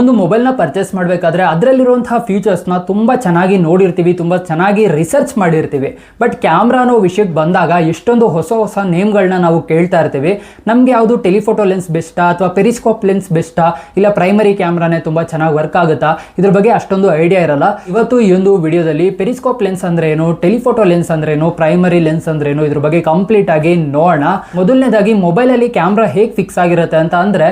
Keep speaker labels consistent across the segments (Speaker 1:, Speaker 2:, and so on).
Speaker 1: ಒಂದು ಮೊಬೈಲ್ನ ಪರ್ಚೇಸ್ ಮಾಡಬೇಕಾದ್ರೆ ಅದರಲ್ಲಿರುವಂತಹ ಫೀಚರ್ಸ್ನ ತುಂಬ ಚೆನ್ನಾಗಿ ನೋಡಿರ್ತೀವಿ, ತುಂಬ ಚೆನ್ನಾಗಿ ರಿಸರ್ಚ್ ಮಾಡಿರ್ತೀವಿ. ಬಟ್ ಕ್ಯಾಮ್ರಾ ಅನ್ನೋ ವಿಷಯಕ್ಕೆ ಬಂದಾಗ ಎಷ್ಟೊಂದು ಹೊಸ ಹೊಸ ನೇಮ್ಗಳನ್ನ ನಾವು ಕೇಳ್ತಾ ಇರ್ತೀವಿ. ನಮಗೆ ಯಾವುದು ಟೆಲಿಫೋಟೋ ಲೆನ್ಸ್ ಬೆಸ್ಟಾ ಅಥವಾ ಪೆರಿಸ್ಕೋಪ್ ಲೆನ್ಸ್ ಬೆಸ್ಟಾ, ಇಲ್ಲ ಪ್ರೈಮರಿ ಕ್ಯಾಮ್ರಾನೇ ತುಂಬ ಚೆನ್ನಾಗಿ ವರ್ಕ್ ಆಗುತ್ತಾ, ಇದ್ರ ಬಗ್ಗೆ ಅಷ್ಟೊಂದು ಐಡಿಯಾ ಇರಲ್ಲ. ಇವತ್ತು ಈ ಒಂದು ವಿಡಿಯೋದಲ್ಲಿ ಪೆರಿಸ್ಕೋಪ್ ಲೆನ್ಸ್ ಅಂದ್ರೆ ಏನು, ಟೆಲಿಫೋಟೋ ಲೆನ್ಸ್ ಅಂದ್ರೆ ಏನು, ಪ್ರೈಮರಿ ಲೆನ್ಸ್ ಅಂದ್ರೆ ಏನು, ಇದ್ರ ಬಗ್ಗೆ ಕಂಪ್ಲೀಟ್ ಆಗಿ ನೋಡೋಣ. ಮೊದಲನೇದಾಗಿ ಮೊಬೈಲಲ್ಲಿ ಕ್ಯಾಮ್ರಾ ಹೇಗೆ ಫಿಕ್ಸ್ ಆಗಿರುತ್ತೆ ಅಂತ ಅಂದ್ರೆ,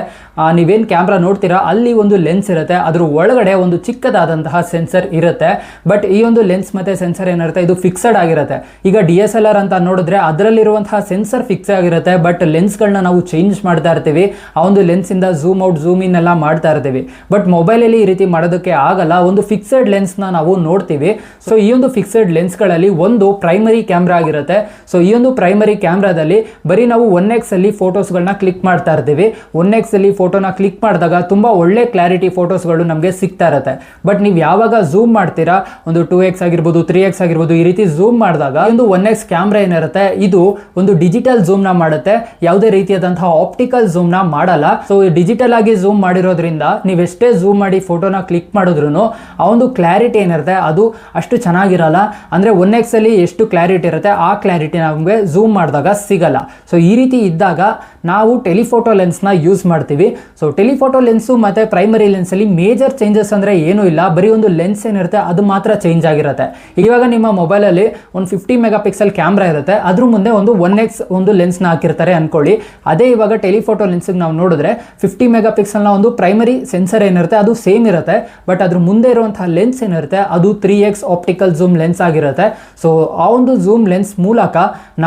Speaker 1: ನೀವೇನು ಕ್ಯಾಮ್ರಾ ನೋಡ್ತೀರಾ ಅಲ್ಲಿ ಒಂದು ಲೆನ್ಸ್ ಇರುತ್ತೆ, ಅದ್ರ ಒಳಗಡೆ ಒಂದು ಚಿಕ್ಕದಾದಂತಹ ಸೆನ್ಸರ್ ಇರುತ್ತೆ. ಬಟ್ ಈ ಒಂದು ಲೆನ್ಸ್ ಮತ್ತೆ ಸೆನ್ಸರ್ ಏನಿರುತ್ತೆ ಇದು ಫಿಕ್ಸಡ್ ಆಗಿರುತ್ತೆ. ಈಗ DSLR ಅಂತ ನೋಡಿದ್ರೆ ಅದರಲ್ಲಿರುವಂತಹ ಸೆನ್ಸರ್ ಫಿಕ್ಸ್ ಆಗಿರುತ್ತೆ, ಬಟ್ ಲೆನ್ಸ್ಗಳನ್ನ ನಾವು ಚೇಂಜ್ ಮಾಡ್ತಾ ಇರ್ತೀವಿ. ಆ ಒಂದು ಲೆನ್ಸ್ ಇಂದ ಝೂಮ್ ಔಟ್ ಝೂಮ್ ಇನ್ ಎಲ್ಲ ಮಾಡ್ತಾ ಇರ್ತೀವಿ. ಬಟ್ ಮೊಬೈಲಲ್ಲಿ ಈ ರೀತಿ ಮಾಡೋದಕ್ಕೆ ಆಗಲ್ಲ, ಒಂದು ಫಿಕ್ಸೆಡ್ ಲೆನ್ಸ್ನ ನಾವು ನೋಡ್ತೀವಿ. ಸೊ ಈ ಒಂದು ಫಿಕ್ಸೆಡ್ ಲೆನ್ಸ್ಗಳಲ್ಲಿ ಒಂದು ಪ್ರೈಮರಿ ಕ್ಯಾಮ್ರಾ ಆಗಿರುತ್ತೆ. ಸೊ ಈ ಒಂದು ಪ್ರೈಮರಿ ಕ್ಯಾಮ್ರಾದಲ್ಲಿ ಬರೀ ನಾವು 1x ಅಲ್ಲಿ ಫೋಟೋಸ್ಗಳನ್ನ ಕ್ಲಿಕ್ ಮಾಡ್ತಾ ಇರ್ತೀವಿ. 1x ಅಲ್ಲಿ ಫೋಟೋನ ಕ್ಲಿಕ್ ಮಾಡಿದಾಗ ತುಂಬಾ ಒಳ್ಳೆ ಕ್ಲಾರಿಟಿ ಫೋಟೋಸ್ಗಳು ನಮಗೆ ಸಿಗ್ತಾ ಇರುತ್ತೆ. ಬಟ್ ನೀವು ಯಾವಾಗ ಝೂಮ್ ಮಾಡ್ತೀರಾ, ಒಂದು 2x ಆಗಿರ್ಬೋದು 3x ಆಗಿರ್ಬೋದು, ಈ ರೀತಿ ಝೂಮ್ ಮಾಡಿದಾಗ ಒಂದು 1x ಕ್ಯಾಮ್ರಾ ಏನಿರುತ್ತೆ ಇದು ಒಂದು ಡಿಜಿಟಲ್ ಝೂಮ್ ನ ಮಾಡುತ್ತೆ, ಯಾವುದೇ ರೀತಿಯಾದಂತಹ ಆಪ್ಟಿಕಲ್ ಝೂಮ್ ನ ಮಾಡಲ್ಲ. ಸೊ ಡಿಜಿಟಲ್ ಆಗಿ ಝೂಮ್ ಮಾಡಿರೋದ್ರಿಂದ ನೀವೆಷ್ಟೇ ಝೂಮ್ ಮಾಡಿ ಫೋಟೋನ ಕ್ಲಿಕ್ ಮಾಡಿದ್ರು ಆ ಒಂದು ಕ್ಲಾರಿಟಿ ಏನಿರುತ್ತೆ ಅದು ಅಷ್ಟು ಚೆನ್ನಾಗಿರಲ್ಲ. ಅಂದ್ರೆ 1x ಅಲ್ಲಿ ಎಷ್ಟು ಕ್ಲಾರಿಟಿ ಇರುತ್ತೆ ಆ ಕ್ಲಾರಿಟಿ ನಮಗೆ ಝೂಮ್ ಮಾಡಿದಾಗ ಸಿಗಲ್ಲ. ಸೊ ಈ ರೀತಿ ಇದ್ದಾಗ ನಾವು ಟೆಲಿಫೋಟೋ ಲೆನ್ಸ್ನ ಯೂಸ್ ಮಾಡ್ತೀವಿ. ಸೊ ಟೆಲಿಫೋಟೋ ಲೆನ್ಸು ಮತ್ತು ಪ್ರೈಮರಿ ಲೆನ್ಸಲ್ಲಿ ಮೇಜರ್ ಚೇಂಜಸ್ ಅಂದರೆ ಏನೂ ಇಲ್ಲ, ಬರೀ ಒಂದು ಲೆನ್ಸ್ ಏನಿರುತ್ತೆ ಅದು ಮಾತ್ರ ಚೇಂಜ್ ಆಗಿರುತ್ತೆ. ಇವಾಗ ನಿಮ್ಮ ಮೊಬೈಲಲ್ಲಿ ಒಂದು 50 ಮೆಗಾ ಪಿಕ್ಸೆಲ್ ಕ್ಯಾಮ್ರಾ ಇರುತ್ತೆ, ಅದ್ರ ಮುಂದೆ ಒಂದು 1x ಒಂದು ಲೆನ್ಸ್ನ ಹಾಕಿರ್ತಾರೆ ಅನ್ಕೊಳ್ಳಿ. ಅದೇ ಇವಾಗ ಟೆಲಿಫೋಟೋ ಲೆನ್ಸಿಗೆ ನಾವು ನೋಡಿದ್ರೆ 50 ಮೆಗಾ ಪಿಕ್ಸೆಲ್ನ ಒಂದು ಪ್ರೈಮರಿ ಸೆನ್ಸರ್ ಏನಿರುತ್ತೆ ಅದು ಸೇಮ್ ಇರುತ್ತೆ, ಬಟ್ ಅದ್ರ ಮುಂದೆ ಇರುವಂತಹ ಲೆನ್ಸ್ ಏನಿರುತ್ತೆ ಅದು 3x ಆಪ್ಟಿಕಲ್ ಝೂಮ್ ಲೆನ್ಸ್ ಆಗಿರುತ್ತೆ. ಸೊ ಆ ಒಂದು ಝೂಮ್ ಲೆನ್ಸ್ ಮೂಲಕ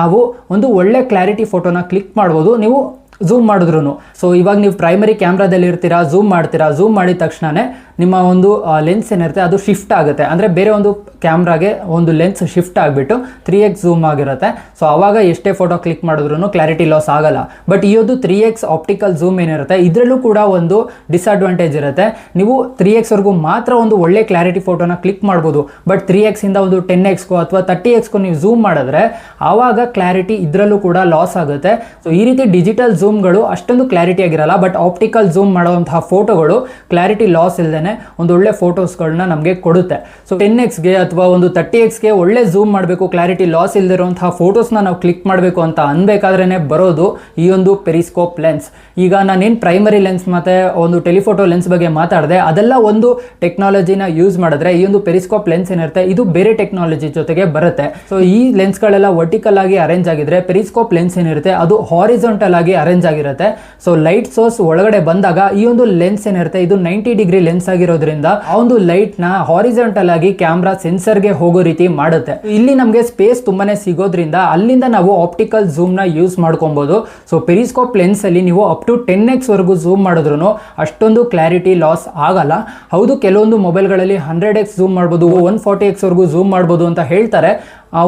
Speaker 1: ನಾವು ಒಂದು ಒಳ್ಳೆ ಕ್ಲಾರಿಟಿ ಫೋಟೋನ ಕ್ಲಿಕ್ ಮಾಡ್ಬೋದು ನೀವು ಝೂಮ್ ಮಾಡಿದ್ರು. ಸೊ ಇವಾಗ ನೀವು ಪ್ರೈಮರಿ ಕ್ಯಾಮ್ರಾದಲ್ಲಿ ಇರ್ತೀರಾ, ಝೂಮ್ ಮಾಡ್ತೀರಾ, ಝೂಮ್ ಮಾಡಿದ ತಕ್ಷಣನೇ ನಿಮ್ಮ ಒಂದು ಲೆನ್ಸ್ ಏನಿರುತ್ತೆ ಅದು ಶಿಫ್ಟ್ ಆಗುತ್ತೆ. ಅಂದರೆ ಬೇರೆ ಒಂದು ಕ್ಯಾಮ್ರಾಗೆ ಒಂದು ಲೆನ್ಸ್ ಶಿಫ್ಟ್ ಆಗಿಬಿಟ್ಟು 3x ಝೂಮ್ ಆಗಿರುತ್ತೆ. ಸೊ ಆವಾಗ ಎಷ್ಟೇ ಫೋಟೋ ಕ್ಲಿಕ್ ಮಾಡಿದ್ರು ಕ್ಲಾರಿಟಿ ಲಾಸ್ ಆಗಲ್ಲ. ಬಟ್ ಈ ಒಂದು 3x ಆಪ್ಟಿಕಲ್ ಝೂಮ್ ಏನಿರುತ್ತೆ ಇದರಲ್ಲೂ ಕೂಡ ಒಂದು ಡಿಸ್ಅಡ್ವಾಂಟೇಜ್ ಇರುತ್ತೆ. ನೀವು 3x ವರೆಗೂ ಮಾತ್ರ ಒಂದು ಒಳ್ಳೆ ಕ್ಲಾರಿಟಿ ಫೋಟೋನ ಕ್ಲಿಕ್ ಮಾಡ್ಬೋದು. ಬಟ್ 3x ಇಂದ ಒಂದು 10xಗೂ ಅಥವಾ 30xಗೂ ನೀವು ಝೂಮ್ ಮಾಡಿದ್ರೆ ಆವಾಗ ಕ್ಲಾರಿಟಿ ಇದರಲ್ಲೂ ಕೂಡ ಲಾಸ್ ಆಗುತ್ತೆ. ಸೊ ಈ ರೀತಿ ಡಿಜಿಟಲ್ ಝೂಮ್ಗಳು ಅಷ್ಟೊಂದು ಕ್ಲಾರಿಟಿ ಆಗಿರಲ್ಲ, ಬಟ್ ಆಪ್ಟಿಕಲ್ ಝೂಮ್ ಮಾಡುವಂತಹ ಫೋಟೋಗಳು ಕ್ಲಾರಿಟಿ ಲಾಸ್ ಇಲ್ಲದೆ ಒಂದು ಒಳ್ಳೆ ಫೋಟೋಸ್ಗಳನ್ನ ನಮಗೆ ಕೊಡುತ್ತೆ. ಸೊ 10xಗೆ ಅಥವಾ ಒಂದು 30xಗೆ ಒಳ್ಳೆ ಝೂಮ್ ಮಾಡಬೇಕು, ಕ್ಲಾರಿಟಿ ಲಾಸ್ ಇಲ್ಲದಿರುವಂತಹ ಫೋಟೋಸ್ನ ನಾವು ಕ್ಲಿಕ್ ಮಾಡಬೇಕು ಅಂತ ಅನ್ಬೇಕಾದ್ರೇನೆ ಬರೋದು ಈ ಒಂದು ಪೆರಿಸ್ಕೋಪ್ ಲೆನ್ಸ್. ಈಗ ನಾನೇನು ಪ್ರೈಮರಿ ಲೆನ್ಸ್ ಮತ್ತೆ ಒಂದು ಟೆಲಿಫೋಟೋ ಲೆನ್ಸ್ ಬಗ್ಗೆ ಮಾತಾಡಿದೆ, ಅದೆಲ್ಲ ಒಂದು ಟೆಕ್ನಾಲಜಿನ ಯೂಸ್ ಮಾಡಿದ್ರೆ ಈ ಒಂದು ಪೆರಿಸ್ಕೋಪ್ ಲೆನ್ಸ್ ಏನಿರುತ್ತೆ ಇದು ಬೇರೆ ಟೆಕ್ನಾಲಜಿ ಜೊತೆಗೆ ಬರುತ್ತೆ. ಸೊ ಈ ಲೆನ್ಸ್ಗಳೆಲ್ಲ ವರ್ಟಿಕಲ್ ಆಗಿ ಅರೇಂಜ್ ಆಗಿದ್ರೆ ಪೆರಿಸ್ಕೋಪ್ ಲೆನ್ಸ್ ಏನಿರುತ್ತೆ ಅದು ಹಾರಿಜಾಂಟಲ್ ಆಗಿ ಅರೇಂಜ್ ಆಗಿರುತ್ತೆ. ಸೊ ಲೈಟ್ ಸೋರ್ಸ್ ಒಳಗಡೆ ಬಂದಾಗ ಈ ಒಂದು ಲೆನ್ಸ್ ಏನಿರುತ್ತೆ ಇದು 90 ಡಿಗ್ರಿ ಲೆನ್ಸ್ ಆಗಿರೋದ್ರಿಂದ ಆ ಒಂದು ಲೈಟ್ ನ ಹಾರಿಜಾಂಟಲ್ ಆಗಿ ಕ್ಯಾಮ್ರಾ ಸೆನ್ಸರ್ಗೆ ಹೋಗೋ ರೀತಿ ಮಾಡುತ್ತೆ. ಇಲ್ಲಿ ನಮಗೆ ಸ್ಪೇಸ್ ತುಂಬಾನೇ ಸಿಗೋದ್ರಿಂದ ಅಲ್ಲಿಂದ ನಾವು ಆಪ್ಟಿಕಲ್ ಝೂಮ್ ನ ಯೂಸ್ ಮಾಡ್ಕೊಬಹುದು. ಸೊ ಪೆರಿಸ್ಕೋಪ್ ಲೆನ್ಸ್ ಅಲ್ಲಿ ನೀವು ಅಪ್ ಟು 10x ವರೆಗೂ ಝೂಮ್ ಮಾಡಿದ್ರು ಅಷ್ಟೊಂದು ಕ್ಲಾರಿಟಿ ಲಾಸ್ ಆಗಲ್ಲ. ಹೌದು, ಕೆಲವೊಂದು ಮೊಬೈಲ್ಗಳಲ್ಲಿ 100x ಝೂಮ್ ಮಾಡ್ಬೋದು, 140x ವರೆಗೂ ಝೂಮ್ ಮಾಡ್ಬೋದು ಅಂತ ಹೇಳ್ತಾರೆ.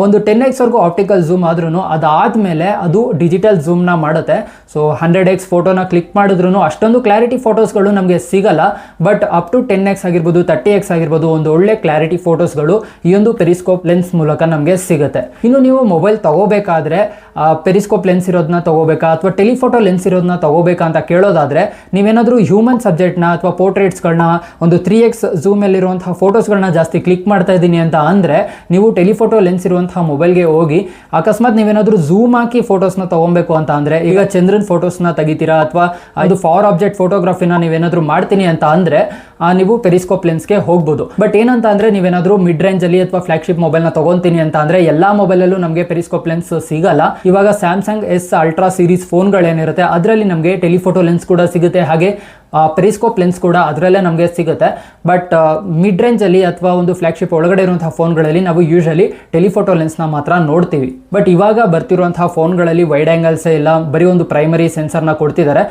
Speaker 1: ಒಂದು 10x ವರೆಗೂ ಆಪ್ಟಿಕಲ್ ಝೂಮ್ ಆದ್ರೂ ಅದಾದ್ಮೇಲೆ ಅದು ಡಿಜಿಟಲ್ ಝೂಮ್ನ ಮಾಡುತ್ತೆ. ಸೊ 100x ಫೋಟೋನ ಕ್ಲಿಕ್ ಮಾಡಿದ್ರು ಅಷ್ಟೊಂದು ಕ್ಲಾರಿಟಿ ಫೋಟೋಸ್ಗಳು ನಮಗೆ ಸಿಗಲ್ಲ. ಬಟ್ ಅಪ್ ಟು 10x ಆಗಿರ್ಬೋದು 30x ಆಗಿರ್ಬೋದು ಒಂದು ಒಳ್ಳೆ ಕ್ಲಾರಿಟಿ ಫೋಟೋಸ್ಗಳು ಈ ಒಂದು ಪೆರಿಸ್ಕೋಪ್ ಲೆನ್ಸ್ ಮೂಲಕ ನಮಗೆ ಸಿಗುತ್ತೆ. ಇನ್ನು ನೀವು ಮೊಬೈಲ್ ತಗೋಬೇಕಾದ್ರೆ ಪೆರಿಸ್ಕೋಪ್ ಲೆನ್ಸ್ ಇರೋದನ್ನ ತಗೋಬೇಕಾ ಅಥವಾ ಟೆಲಿಫೋಟೋ ಲೆನ್ಸ್ ಇರೋದನ್ನ ತಗೋಬೇಕಾ ಅಂತ ಕೇಳೋದಾದ್ರೆ, ನೀವೇನಾದರೂ ಹ್ಯೂಮನ್ ಸಬ್ಜೆಕ್ಟ್ನ ಅಥವಾ ಪೋರ್ಟ್ರೇಟ್ಸ್ಗಳನ್ನ ಒಂದು 3x ಝೂಮಲ್ಲಿರುವಂತಹ ಫೋಟೋಸ್ಗಳನ್ನ ಜಾಸ್ತಿ ಕ್ಲಿಕ್ ಮಾಡ್ತಾ ಇದ್ದೀನಿ ಅಂತ ಅಂದರೆ ನೀವು ಟೆಲಿಫೋಟೋ ಲೆನ್ಸ್ ಇರುವಂತಹ ಮೊಬೈಲ್ಗೆ ಹೋಗಿ ಅಕಸ್ಮಾತ್ ನೀವೇನಾದರೂ ಝೂಮ್ ಹಾಕಿ ಫೋಟೋಸ್ನ ತಗೋಬೇಕು ಅಂತ ಅಂದರೆ, ಈಗ ಚಂದ್ರನ್ ಫೋಟೋಸ್ನ ತೆಗಿತೀರಾ ಅಥವಾ ಅದು ಫಾರ್ ಆಬ್ಜೆಕ್ಟ್ ಫೋಟೋಗ್ರಫಿನ ನೀವೇನಾದರೂ ಮಾಡ್ತೀನಿ ಅಂತ ಅಂದರೆ ನೀವು ಪೆರಿಸ್ಕೋಪ್ ಲೆನ್ಸ್ಗೆ ಹೋಗ್ಬೋದು. ಬಟ್ ಏನಂತ ಅಂದರೆ ನೀವೇನಾದರೂ ಮಿಡ್ ರೇಂಜಲ್ಲಿ ಅಥವಾ ಫ್ಲಾಗ್ಶಿಪ್ ಮೊಬೈಲ್ನ ತಗೊಂತೀನಿ ಅಂತ ಅಂದರೆ ಎಲ್ಲ ಮೊಬೈಲಲ್ಲೂ ನಮಗೆ ಪೆರಿಸ್ಕೋಪ್ ಲೆನ್ಸ್ ಸಿಗಲ್ಲ. ಇವಾಗ ಸ್ಯಾಮ್ಸಂಗ್ S ಅಲ್ಟ್ರಾ ಸೀರೀಸ್ ಫೋನ್ಗಳೇನಿರುತ್ತೆ ಅದರಲ್ಲಿ ನಮಗೆ ಟೆಲಿಫೋಟೋ ಲೆನ್ಸ್ ಕೂಡ ಸಿಗುತ್ತೆ, ಹಾಗೆ ಪೆರಿಸ್ಕೋಪ್ ಲೆನ್ಸ್ ಕೂಡ ಅದರಲ್ಲೇ ನಮಗೆ ಸಿಗುತ್ತೆ. ಬಟ್ ಮಿಡ್ ರೇಂಜಲ್ಲಿ ಅಥವಾ ಒಂದು ಫ್ಲಾಗ್ಶಿಪ್ ಒಳಗಡೆ ಇರುವಂತಹ ಫೋನ್ಗಳಲ್ಲಿ ನಾವು ಯೂಶಲಿ ಟೆಲಿಫೋಟೋ ಲೆನ್ಸ್ನ ಮಾತ್ರ ನೋಡ್ತೀವಿ. ಬಟ್ ಇವಾಗ ಬರ್ತಿರುವಂತಹ ಫೋನ್ಗಳಲ್ಲಿ ವೈಡ್ ಆ್ಯಂಗಲ್ಸೇ ಇಲ್ಲ, ಬರೀ ಒಂದು ಪ್ರೈಮರಿ ಸೆನ್ಸರ್ನ ಕೊಡ್ತಿದ್ದಾರೆ.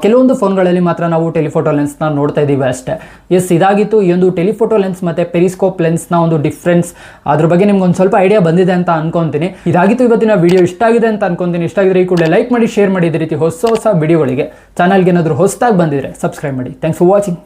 Speaker 1: ಕೆಲವೊಂದು ಫೋನ್ಗಳಲ್ಲಿ ಮಾತ್ರ ನಾವು ಟೆಲಿಫೋಟೋ ಲೆನ್ಸ್ನ ನೋಡ್ತಾ ಇದ್ದೀವಿ ಅಷ್ಟೇ. ಎಸ್, ಇದಾಗಿತ್ತು ಈ ಒಂದು ಟೆಲಿಫೋಟೋ ಲೆನ್ಸ್ ಮತ್ತು ಪೆರಿಸ್ಕೋಪ್ ಲೆನ್ಸ್ನ ಒಂದು ಡಿಫ್ರೆನ್ಸ್. ಅದ್ರ ಬಗ್ಗೆ ನಿಮ್ಗೆ ಒಂದು ಸ್ವಲ್ಪ ಐಡಿಯಾ ಬಂದಿದೆ ಅಂತ ಅನ್ಕೊಂತೀನಿ. ಇದಾಗಿತ್ತು ಇವತ್ತಿನ ವಿಡಿಯೋ. ಇಷ್ಟ ಆಗಿದೆ ಅಂತ ಅನ್ಕೊಂತೀನಿ. ಇಷ್ಟ ಆಗಿದ್ರೆ ಈ ಕೂಡಲೇ ಲೈಕ್ ಮಾಡಿ, ಶೇರ್ ಮಾಡಿ. ಇದೇ ರೀತಿ ಹೊಸ ಹೊಸ ವಿಡಿಯೋಗಳಿಗೆ ಚಾನಲ್ಗೆ ಏನಾದರೂ ಹೊಸದಾಗಿ ಬಂದಿದ್ರೆ ಸಬ್ಸ್ಕ್ರೈಬ್ ಮಾಡಿ. Thanks for watching.